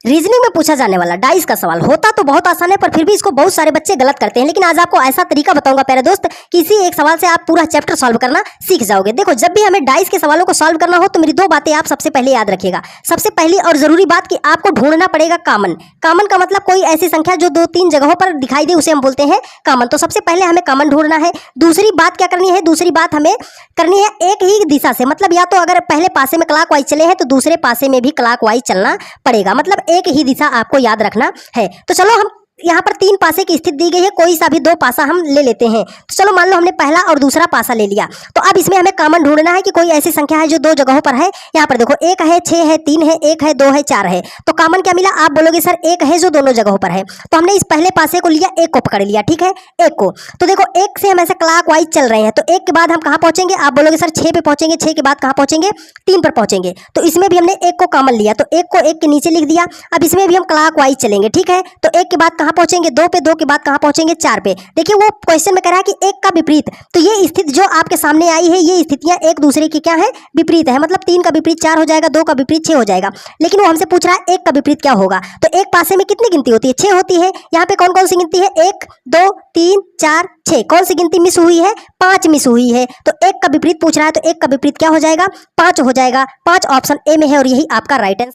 Reasoning में पूछा जाने वाला डाइस का सवाल होता तो बहुत आसान है, पर फिर भी इसको बहुत सारे बच्चे गलत करते हैं। लेकिन आज आपको ऐसा तरीका बताऊंगा प्यारे दोस्त कि इसी एक सवाल से आप पूरा चैप्टर सॉल्व करना सीख जाओगे। देखो, जब भी हमें डाइस के सवालों को सॉल्व करना हो तो मेरी दो बातें आप सबसे पहले याद रखिएगा। सबसे पहली और जरूरी बात कि आपको ढूंढना पड़ेगा कॉमन। कॉमन का मतलब कोई ऐसी संख्या जो 2-3 जगहों पर दिखाई दे उसे हम बोलते हैं कॉमन। तो सबसे पहले हमें कॉमन ढूंढना है। दूसरी बात क्या करनी है? दूसरी बात हमें करनी है एक ही दिशा से, मतलब या तो अगर पहले पासे में क्लॉक वाइज चले हैं तो दूसरे पासे में भी क्लॉक वाइज चलना पड़ेगा, मतलब एक ही दिशा आपको याद रखना है। तो चलो, हम यहाँ पर 3 पासे की स्थिति दी गई है, कोई सा भी 2 पासा हम ले लेते हैं। तो चलो, मान लो हमने पहला और दूसरा पासा ले लिया। तो अब इसमें हमें कॉमन ढूंढना है कि कोई ऐसी संख्या है जो 2 जगहों पर है। यहाँ पर देखो, 1 है, 6 है, 3 है, 1 है, 2 है, 4 है। तो कॉमन क्या मिला? आप बोलोगे सर 1 है जो दोनों जगहों पर है। तो हमने इस पहले पासे को लिया, 1 को पकड़ लिया, ठीक है, 1 को। तो देखो, 1 से हम ऐसे क्लॉक वाइज चल रहे हैं, तो 1 के बाद हम कहाँ पहुंचेंगे? आप बोलोगे सर 6 पे पहुंचेंगे, 6 के बाद कहाँ पहुंचेंगे? 3 पर पहुंचेंगे। तो इसमें भी हमने 1 को कॉमन लिया, तो 1 को 1 के नीचे लिख दिया। अब इसमें भी हम क्लॉक वाइज चलेंगे, ठीक है। तो 1 के बाद कहाँ पहुंचेंगे? 2 पे, 2 के बाद कहां पहुंचेंगे? 4 पे। देखिए, वो क्वेश्चन में कह रहा है कि 1 का विपरीत। तो ये स्थिति जो आपके सामने आई है, ये स्थितियां एक दूसरे की क्या है? विपरीत है। मतलब 3 का विपरीत 4 हो जाएगा, 2 का विपरीत 6 हो जाएगा। लेकिन वो हमसे पूछ रहा है 1 का विपरीत क्या होगा। तो एक पासे में कितनी गिनती होती है? 6 होती है। यहाँ पे कौन कौन सी गिनती है? 1 2 3 4 6। कौन सी गिनती मिस हुई है? 5 मिस हुई है। तो 1 का विपरीत पूछ रहा है, तो 1 का विपरीत क्या हो जाएगा? 5 हो जाएगा। 5 ऑप्शन ए में है और यही आपका राइट आंसर।